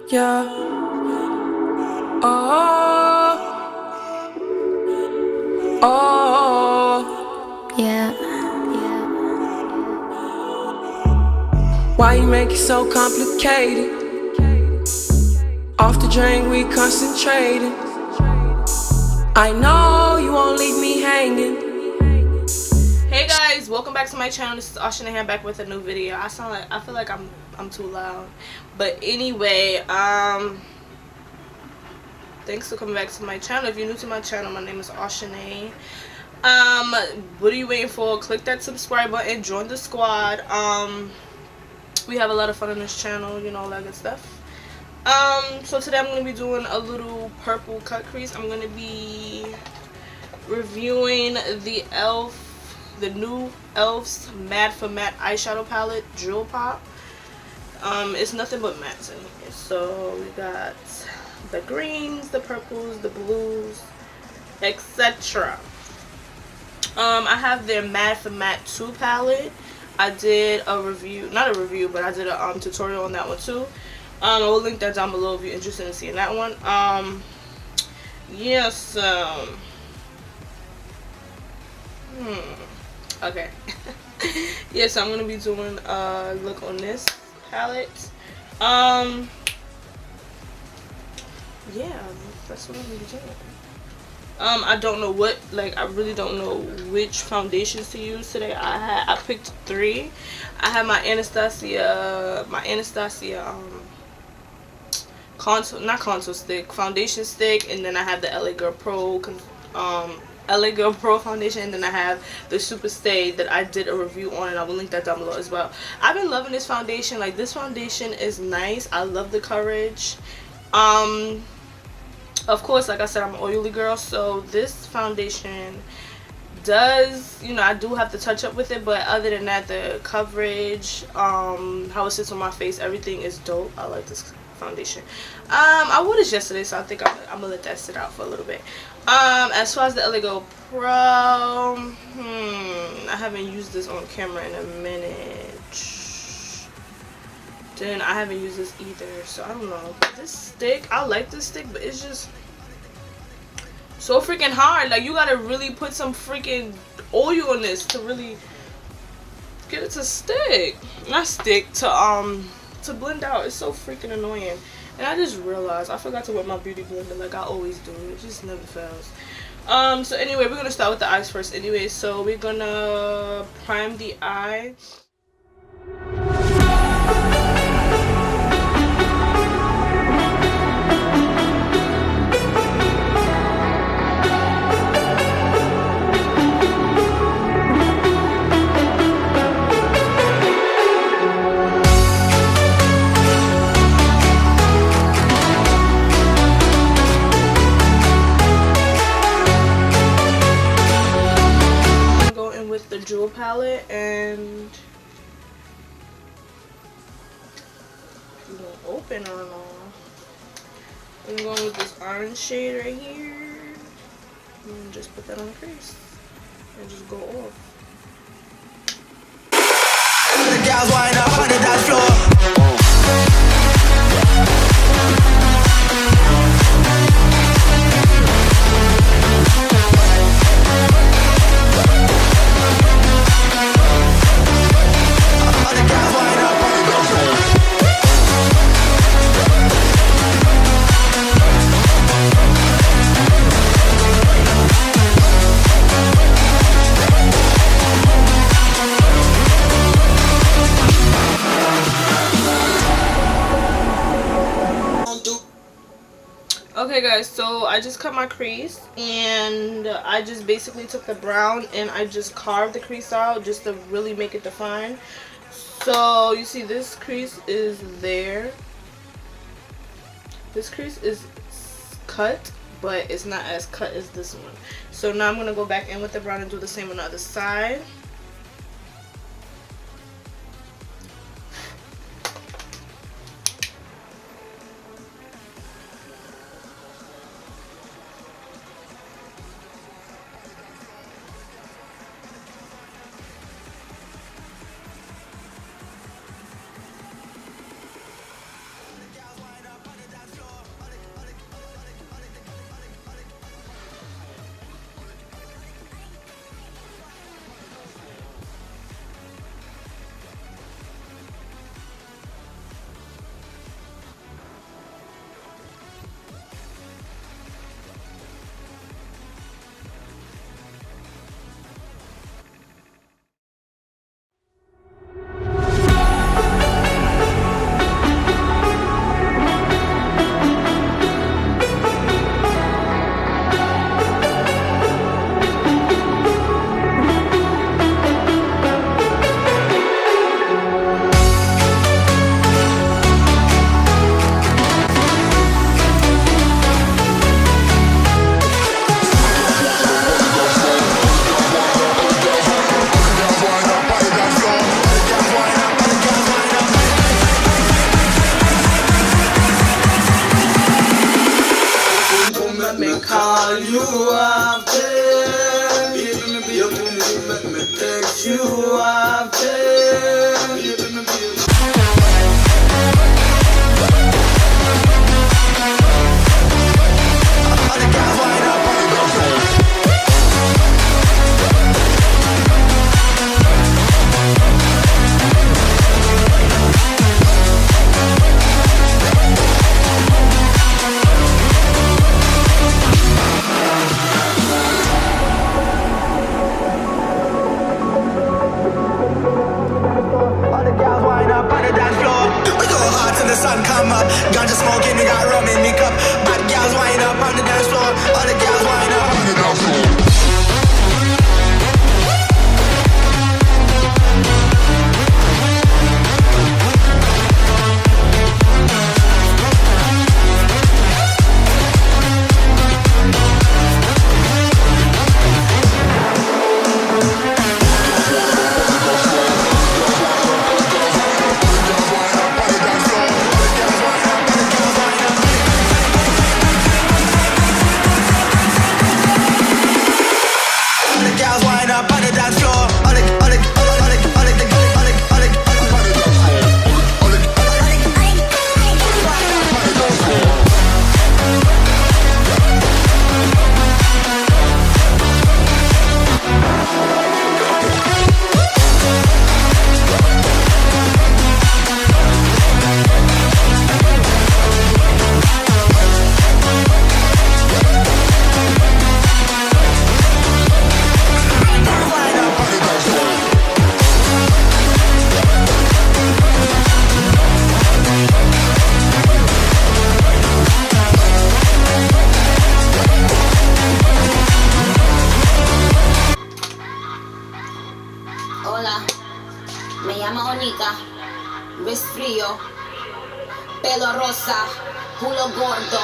Yeah. Oh. Yeah. Why you make it so complicated? Off the drain, we concentrating. I know you won't leave me hanging. Hey guys, welcome back to my channel. This is ayana back with a new video. I feel like I'm too loud, but anyway, thanks for coming back to my channel. If you're new to my channel, my name is ayana. What are you waiting for? Click that subscribe button, join the squad. We have a lot of fun on this channel, you know, all that good stuff. So today I'm going to be doing a little purple cut crease. I'm going to be reviewing the new e.l.f.'s Matte for Matte eyeshadow palette, Jewel Pop. It's nothing but mattes in here. So we got the greens, the purples, the blues, etc. I have their Matte for Matte 2 palette. I did a review, not a review, but I did a tutorial on that one too. I will link that down below if you're interested in seeing that one. Yes. Okay. Yes, I'm gonna be doing a look on this palette. Yeah, that's what I'm gonna be doing. I don't know what, I really don't know which foundations to use today. I picked 3. I have my Anastasia foundation stick, and then I have the LA Girl Pro foundation, and then I have the SUPERSTAY that I did a review on, and I will link that down below as well. I've been loving this foundation. Like, this foundation is nice. I love the coverage. Of course, like I said, I'm an oily girl, so this foundation does, you know, I do have to touch up with it, but other than that, the coverage, how it sits on my face, everything is dope. I like this foundation. I wore this yesterday, so I think I'm gonna let that sit out for a little bit. As far as the LA Girl Pro, I haven't used this on camera in a minute. Then I haven't used this either, so I don't know. But this stick, I like this stick, but it's just so freaking hard. Like, you gotta really put some freaking oil on this to really get it to stick. Not stick, to blend out. It's so freaking annoying. And I just realized I forgot to wet my beauty blender like I always do. It just never fails. So anyway, we're gonna start with the eyes first anyway. So we're gonna prime the eye. The Jewel palette, and you don't open or not. I'm going with this orange shade right here, and just put that on the crease and just go off. The girls wind up on the dance floor. Okay guys, so I just cut my crease, and I just basically took the brown and I just carved the crease out just to really make it defined. So you see this crease is there. This crease is cut, but it's not as cut as this one. So now I'm going to go back in with the brown and do the same on the other side. llama Onika, resfrío, pelo rosa, culo gordo.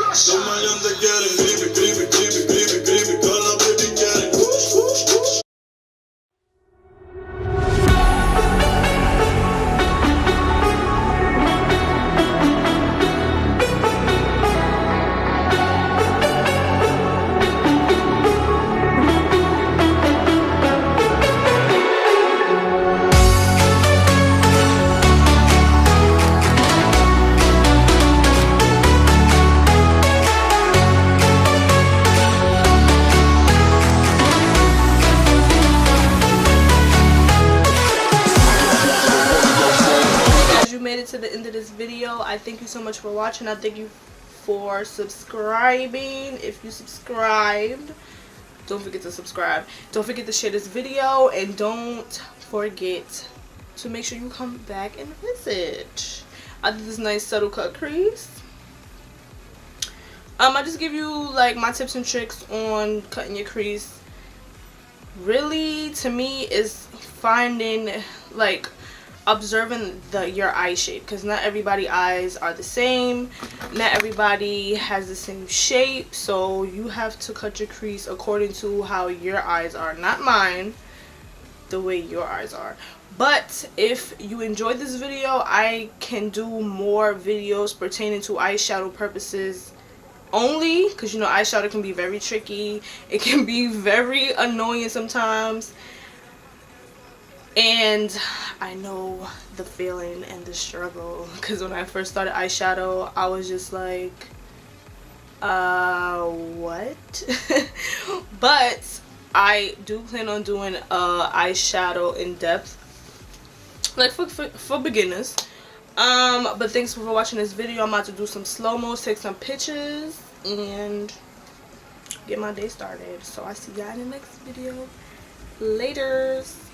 Los maleantes quieren creepy, creepy, creepy, creepy, creepy, toda la baby quieren. To the end of this video, I thank you so much for watching. I thank you for subscribing. If you subscribed, don't forget to subscribe. Don't forget to share this video, and don't forget to make sure you come back and visit. I did this nice subtle cut crease. I just give you like my tips and tricks on cutting your crease. Really, to me, is finding like observing your eye shape, because not everybody's eyes are the same, not everybody has the same shape, so you have to cut your crease according to how your eyes are, not mine, the way your eyes are. But if you enjoyed this video, I can do more videos pertaining to eyeshadow purposes only, because you know eyeshadow can be very tricky, it can be very annoying sometimes. And I know the feeling and the struggle, because when I first started eyeshadow, I was just like, what? But I do plan on doing eyeshadow in depth, like for beginners. But thanks for watching this video. I'm about to do some slow-mos, take some pictures, and get my day started. So I see y'all in the next video. Laters.